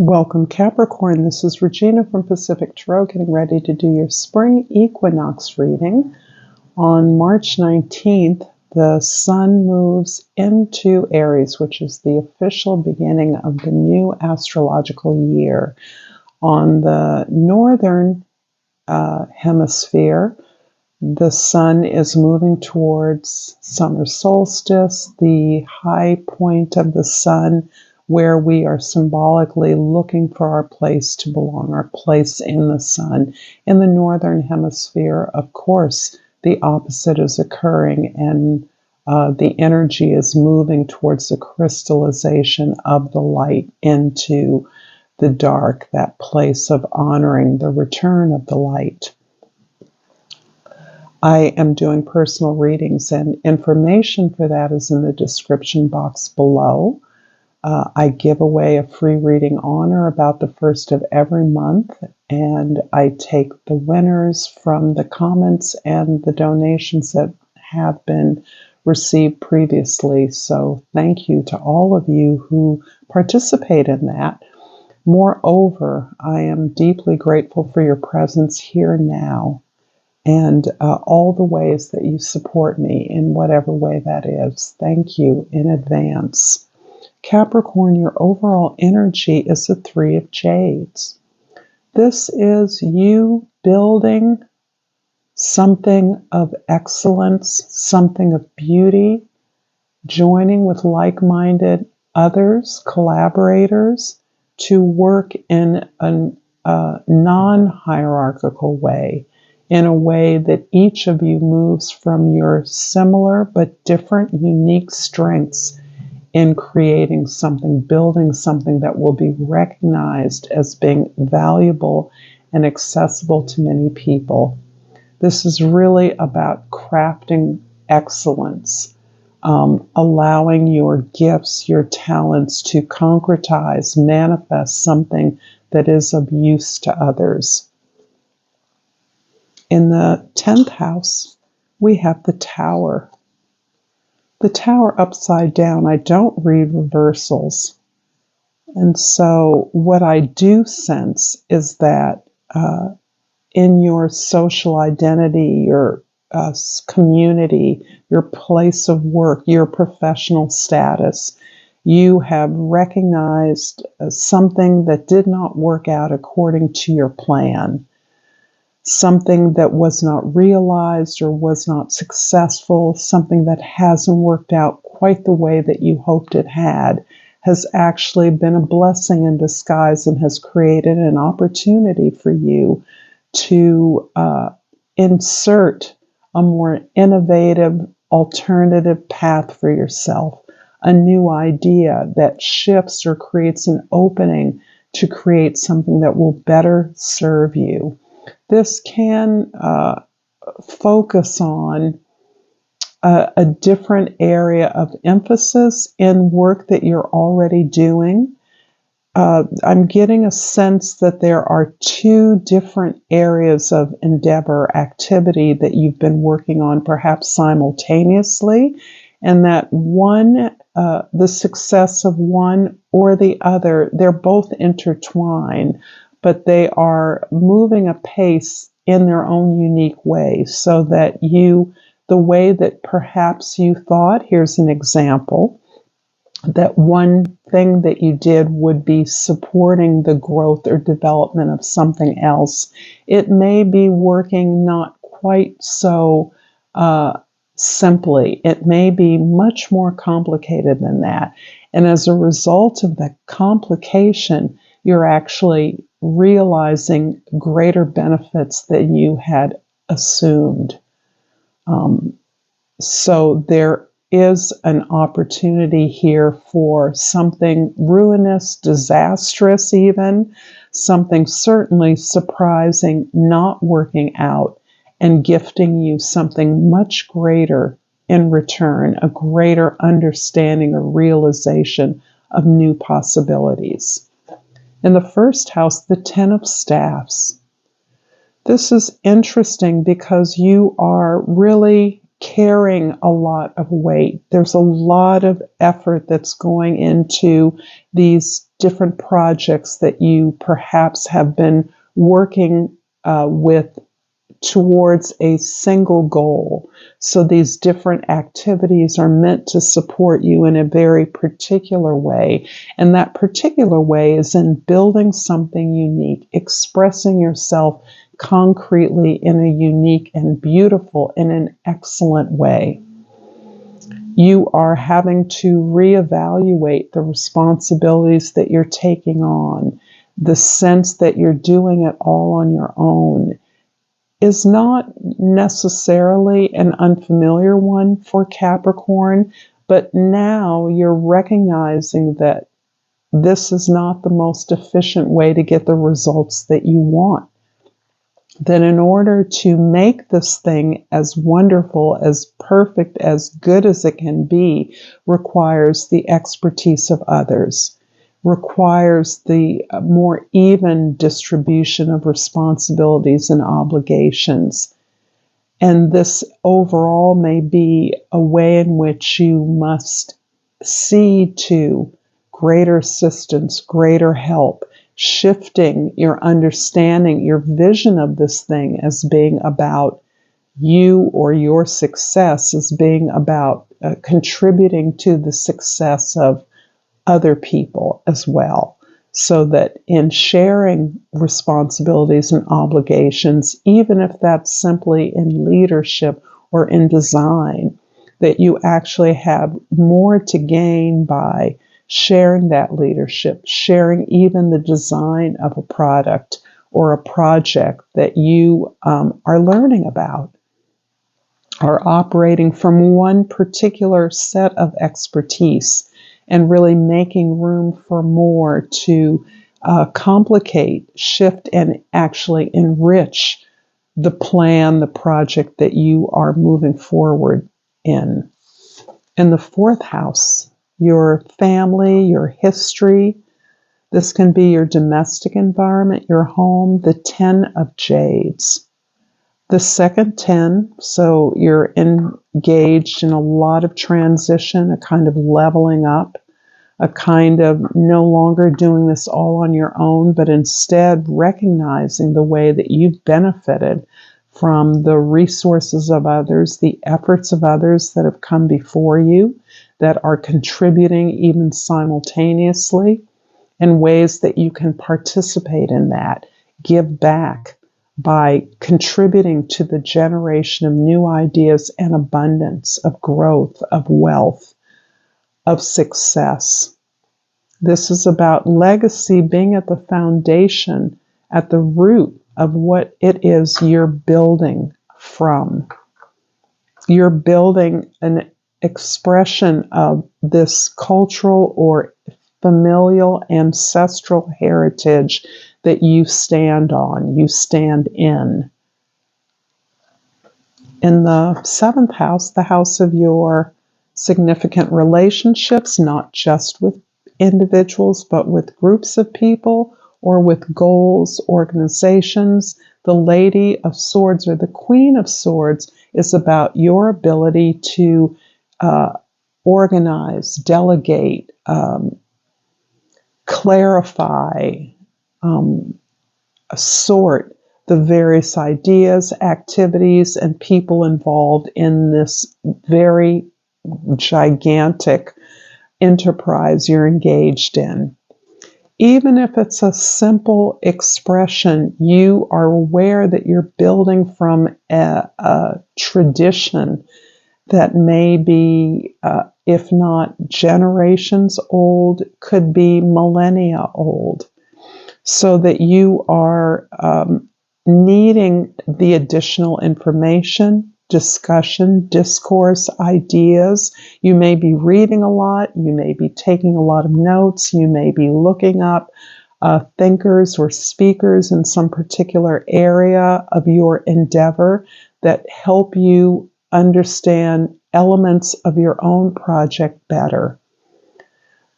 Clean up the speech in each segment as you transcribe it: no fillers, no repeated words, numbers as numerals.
Welcome, Capricorn. This is Regina from Pacific Tarot, getting ready to do your spring equinox reading. On March 19th, the sun moves into Aries, which is the official beginning of the new astrological year. On the northern hemisphere, the sun is moving towards summer solstice, the high point of the sun, where we are symbolically looking for our place to belong, our place in the sun. In the northern hemisphere, of course, the opposite is occurring, and the energy is moving towards the crystallization of the light into the dark, that place of honoring the return of the light. I am doing personal readings, and information for that is in the description box below. I give away a free reading honor about the first of every month, and I take the winners from the comments and the donations that have been received previously. So thank you to all of you who participate in that. Moreover, I am deeply grateful for your presence here now and all the ways that you support me in whatever way that is. Thank you in advance. Capricorn, your overall energy is the Three of Jades. This is you building something of excellence, something of beauty, joining with like-minded others, collaborators, to work in a non-hierarchical way, in a way that each of you moves from your similar but different, unique strengths in creating something, building something that will be recognized as being valuable and accessible to many people. This is really about crafting excellence, allowing your gifts, your talents to concretize, manifest something that is of use to others. In the 10th house, we have the Tower. The Tower upside down. I don't read reversals. And so what I do sense is that in your social identity, your community, your place of work, your professional status, you have recognized something that did not work out according to your plan. Something that was not realized or was not successful, something that hasn't worked out quite the way that you hoped it had, has actually been a blessing in disguise and has created an opportunity for you to insert a more innovative, alternative path for yourself, a new idea that shifts or creates an opening to create something that will better serve you. This can focus on a different area of emphasis in work that you're already doing. I'm getting a sense that there are two different areas of endeavor, activity that you've been working on perhaps simultaneously, and that one, the success of one or the other, they're both intertwined, but they are moving apace in their own unique way, so that the way that perhaps you thought, here's an example, that one thing that you did would be supporting the growth or development of something else. It may be working not quite so simply. It may be much more complicated than that. And as a result of the complication, you're actually realizing greater benefits than you had assumed. So there is an opportunity here for something ruinous, disastrous even, something certainly surprising, not working out, and gifting you something much greater in return, a greater understanding or realization of new possibilities. In the first house, the Ten of Staffs. This is interesting because you are really carrying a lot of weight. There's a lot of effort that's going into these different projects that you perhaps have been working with towards a single goal. So these different activities are meant to support you in a very particular way. And that particular way is in building something unique, expressing yourself concretely in a unique and beautiful and an excellent way. You are having to reevaluate the responsibilities that you're taking on. The sense that you're doing it all on your own is not necessarily an unfamiliar one for Capricorn, but now you're recognizing that this is not the most efficient way to get the results that you want. That in order to make this thing as wonderful, as perfect, as good as it can be, requires the expertise of others, requires the more even distribution of responsibilities and obligations. And this overall may be a way in which you must cede to greater assistance, greater help, shifting your understanding, your vision of this thing as being about you or your success, as being about contributing to the success of other people as well. So that in sharing responsibilities and obligations, even if that's simply in leadership or in design, that you actually have more to gain by sharing that leadership, sharing even the design of a product or a project that you are learning about, are operating from one particular set of expertise and really making room for more to complicate, shift, and actually enrich the plan, the project that you are moving forward in. In the fourth house, your family, your history. This can be your domestic environment, your home, the 10 of Jades. The second 10, so you're engaged in a lot of transition, a kind of leveling up, a kind of no longer doing this all on your own, but instead recognizing the way that you've benefited from the resources of others, the efforts of others that have come before you, that are contributing even simultaneously, in ways that you can participate in that, give back by contributing to the generation of new ideas and abundance, of growth, of wealth, of success. This is about legacy being at the foundation, at the root of what it is you're building from. You're building an expression of this cultural or familial ancestral heritage that you stand on, you stand in. In the seventh house, the house of your significant relationships, not just with individuals, but with groups of people or with goals, organizations. The Lady of Swords or the Queen of Swords is about your ability to organize, delegate, clarify, sort the various ideas, activities, and people involved in this very gigantic enterprise you're engaged in. Even if it's a simple expression, you are aware that you're building from a tradition that may be, if not generations old, could be millennia old. So that you are needing the additional information, discussion, discourse, ideas. You may be reading a lot. You may be taking a lot of notes. You may be looking up thinkers or speakers in some particular area of your endeavor that help you understand elements of your own project better.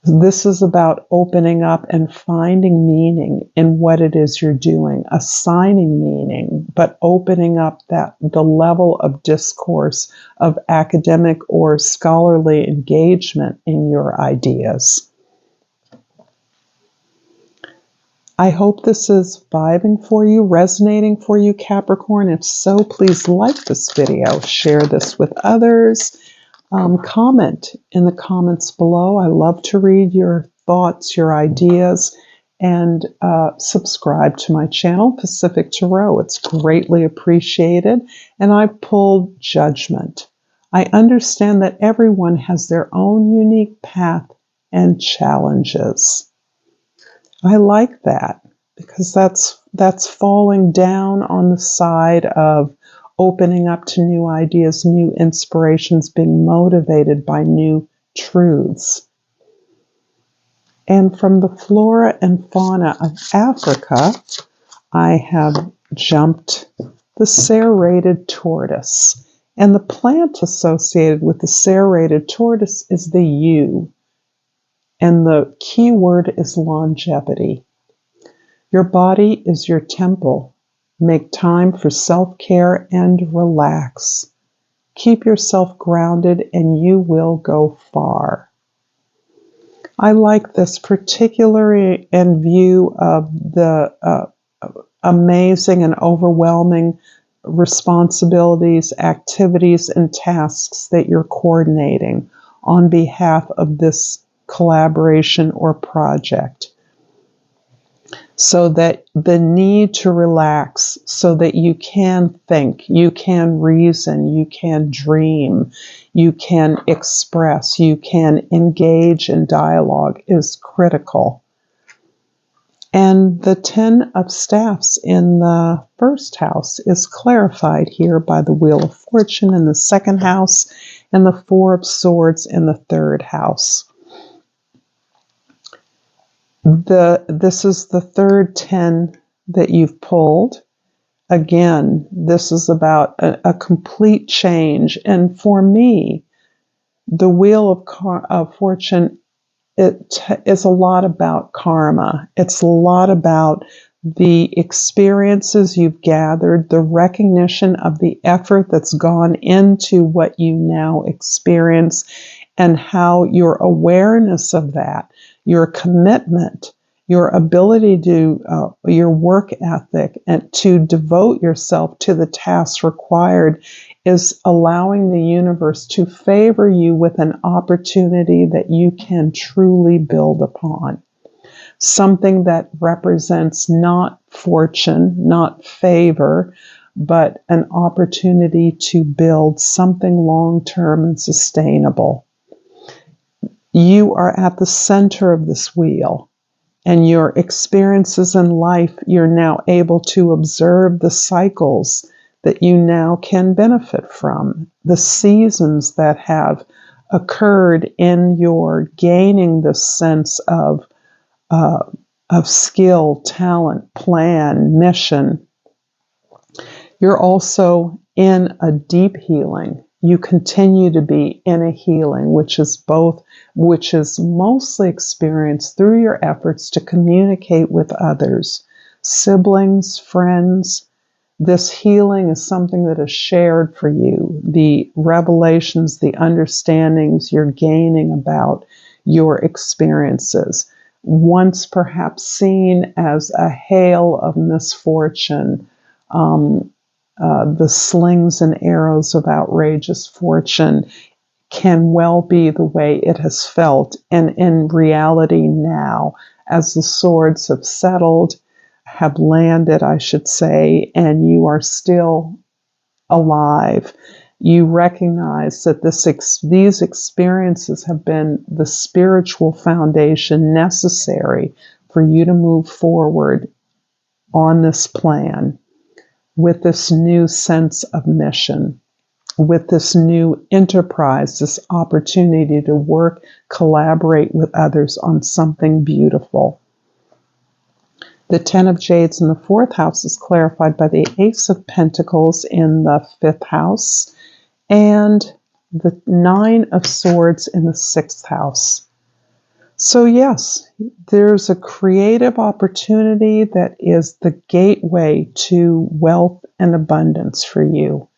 This is about opening up and finding meaning in what it is you're doing, assigning meaning, but opening up the level of discourse of academic or scholarly engagement in your ideas. I hope this is vibing for you, resonating for you, Capricorn. If so, please like this video, share this with others. Comment in the comments below. I love to read your thoughts, your ideas, and subscribe to my channel, Pacific Tarot. It's greatly appreciated. And I pulled Judgment. I understand that everyone has their own unique path and challenges. I like that because that's falling down on the side of opening up to new ideas, new inspirations, being motivated by new truths. And from the flora and fauna of Africa, I have jumped the serrated tortoise. And the plant associated with the serrated tortoise is the yew. And the key word is longevity. Your body is your temple. Make time for self-care and relax. Keep yourself grounded and you will go far. I like this particularly in view of the amazing and overwhelming responsibilities, activities, and tasks that you're coordinating on behalf of this collaboration or project. So that the need to relax, so that you can think, you can reason, you can dream, you can express, you can engage in dialogue is critical. And the 10 of Staffs in the first house is clarified here by the Wheel of Fortune in the second house and the 4 of Swords in the third house. This is the third 10 that you've pulled. Again, this is about a complete change. And for me, the Wheel of Fortune, it is a lot about karma. It's a lot about the experiences you've gathered, the recognition of the effort that's gone into what you now experience, and how your awareness of that, your commitment, your ability to, your work ethic, and to devote yourself to the tasks required is allowing the universe to favor you with an opportunity that you can truly build upon. Something that represents not fortune, not favor, but an opportunity to build something long-term and sustainable. You are at the center of this wheel, and your experiences in life, you're now able to observe the cycles that you now can benefit from, the seasons that have occurred in your gaining this sense of skill, talent, plan, mission. You're also in a deep healing. You continue to be in a healing, which is mostly experienced through your efforts to communicate with others, siblings, friends. This healing is something that is shared for you. The revelations, the understandings you're gaining about your experiences, once perhaps seen as a hail of misfortune, the slings and arrows of outrageous fortune can well be the way it has felt. And in reality now, as the swords have settled, have landed, I should say, and you are still alive, you recognize that these experiences have been the spiritual foundation necessary for you to move forward on this plan with this new sense of mission, with this new enterprise, this opportunity to work, collaborate with others on something beautiful. The 10 of Jades in the fourth house is clarified by the Ace of Pentacles in the fifth house and the 9 of Swords in the sixth house. So yes, there's a creative opportunity that is the gateway to wealth and abundance for you.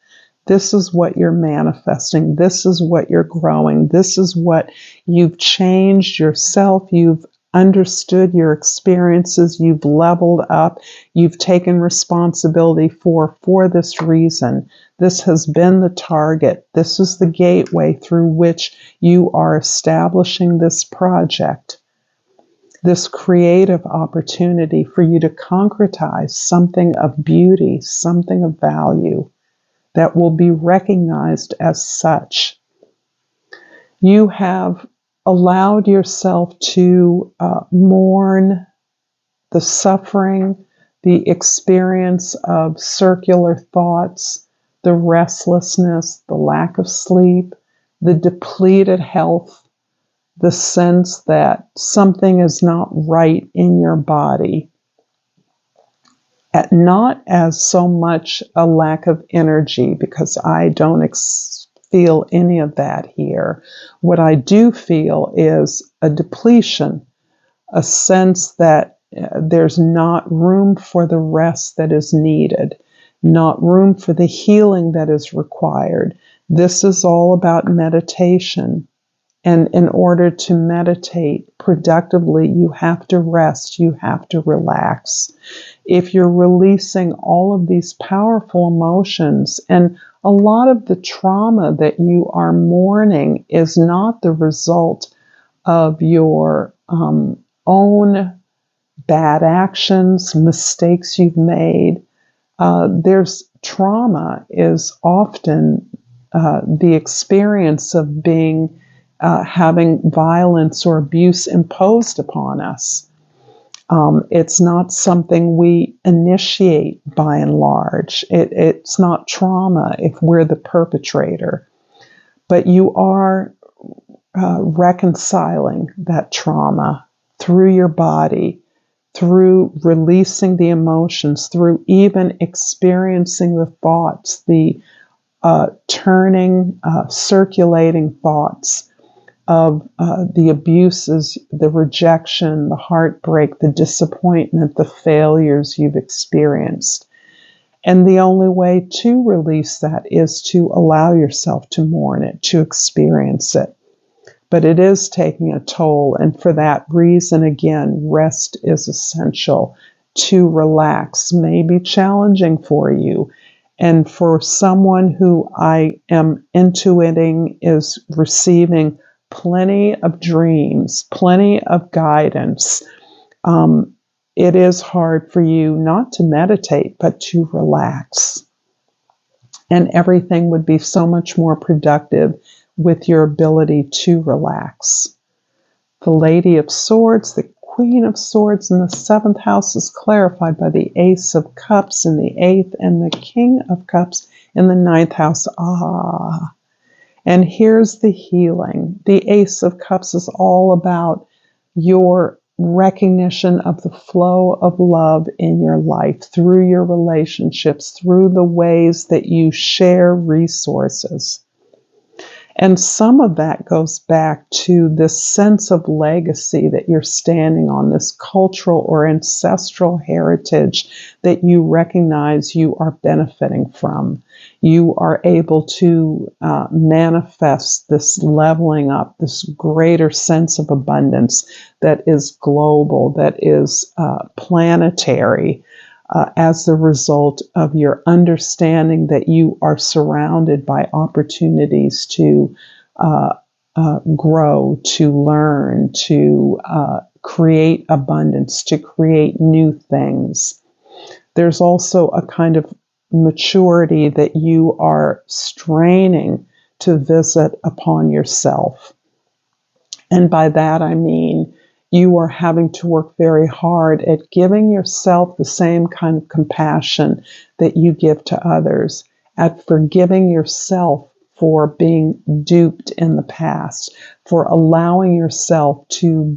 This is what you're manifesting. This is what you're growing. This is what you've changed yourself. You've understood your experiences. You've leveled up. You've taken responsibility for this reason. This has been the target. This is the gateway through which you are establishing this project, this creative opportunity for you to concretize something of beauty, something of value that will be recognized as such. You have allowed yourself to mourn the suffering, the experience of circular thoughts, the restlessness, the lack of sleep, the depleted health, the sense that something is not right in your body. Not as so much a lack of energy, because I don't feel any of that here. What I do feel is a depletion, a sense that there's not room for the rest that is needed, not room for the healing that is required. This is all about meditation. And in order to meditate productively, you have to rest, you have to relax. If you're releasing all of these powerful emotions, and a lot of the trauma that you are mourning is not the result of your own bad actions, mistakes you've made. There's trauma is often the experience of being having violence or abuse imposed upon us. It's not something we initiate by and large. It's not trauma if we're the perpetrator, but you are reconciling that trauma through your body, through releasing the emotions, through even experiencing the thoughts, the circulating thoughts of the abuses, the rejection, the heartbreak, the disappointment, the failures you've experienced. And the only way to release that is to allow yourself to mourn it, to experience it. But it is taking a toll. And for that reason, again, rest is essential. To relax may be challenging for you. And for someone who I am intuiting is receiving plenty of dreams, plenty of guidance, it is hard for you not to meditate, but to relax. And everything would be so much more productive with your ability to relax. The Lady of Swords, the Queen of Swords in the 7th house is clarified by the Ace of Cups in the 8th and the King of Cups in the 9th house. And here's the healing. The Ace of Cups is all about your recognition of the flow of love in your life through your relationships, through the ways that you share resources. And some of that goes back to this sense of legacy that you're standing on, this cultural or ancestral heritage that you recognize you are benefiting from. You are able to manifest this leveling up, this greater sense of abundance that is global, that is planetary. As the result of your understanding that you are surrounded by opportunities to grow, to learn, to create abundance, to create new things. There's also a kind of maturity that you are straining to visit upon yourself. And by that I mean you are having to work very hard at giving yourself the same kind of compassion that you give to others, at forgiving yourself for being duped in the past, for allowing yourself to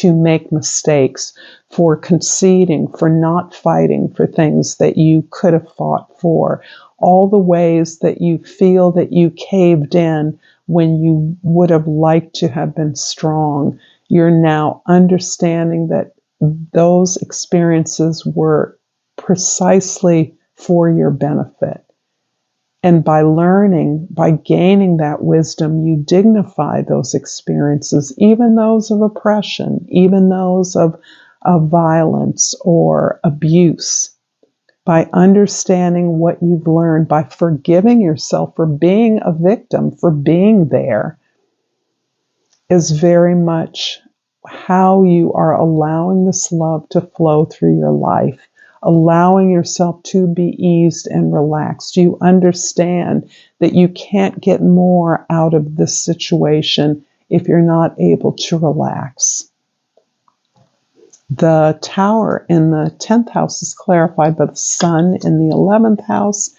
make mistakes, for conceding, for not fighting for things that you could have fought for, all the ways that you feel that you caved in when you would have liked to have been strong. You're now understanding that those experiences were precisely for your benefit. And by learning, by gaining that wisdom, you dignify those experiences, even those of oppression, even those of violence or abuse. By understanding what you've learned, by forgiving yourself for being a victim, for being there, is very much how you are allowing this love to flow through your life, allowing yourself to be eased and relaxed. You understand that you can't get more out of this situation if you're not able to relax. The tower in the 10th house is clarified by the sun in the 11th house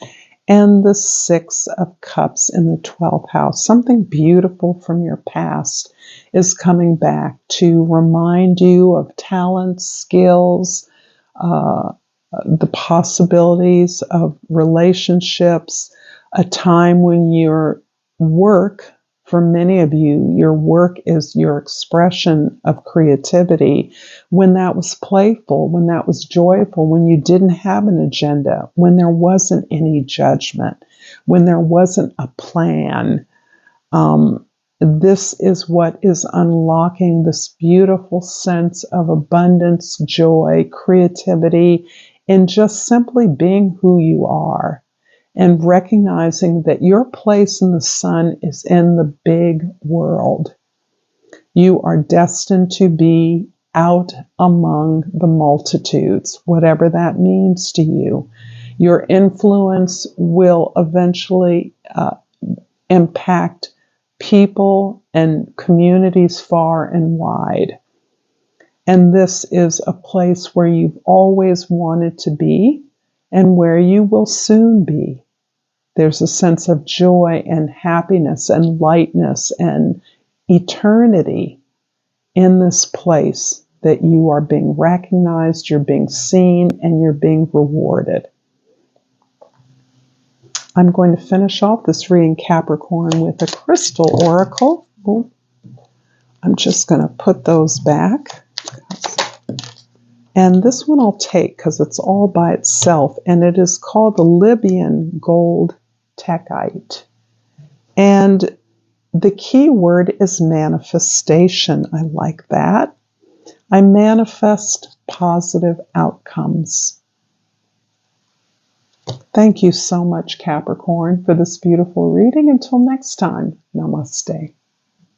and the 6 of Cups in the 12th house. Something beautiful from your past is coming back to remind you of talents, skills, the possibilities of relationships, a time when your work, for many of you, your work is your expression of creativity, when that was playful, when that was joyful, when you didn't have an agenda, when there wasn't any judgment, when there wasn't a plan. This is what is unlocking this beautiful sense of abundance, joy, creativity, in just simply being who you are. And recognizing that your place in the sun is in the big world. You are destined to be out among the multitudes, whatever that means to you. Your influence will eventually impact people and communities far and wide. And this is a place where you've always wanted to be and where you will soon be. There's a sense of joy and happiness and lightness and eternity in this place that you are being recognized, you're being seen, and you're being rewarded. I'm going to finish off this reading, Capricorn, with a crystal oracle. I'm just going to put those back. And this one I'll take because it's all by itself, and it is called the Libyan Gold Techite. And the key word is manifestation. I like that. I manifest positive outcomes. Thank you so much, Capricorn, for this beautiful reading. Until next time, namaste.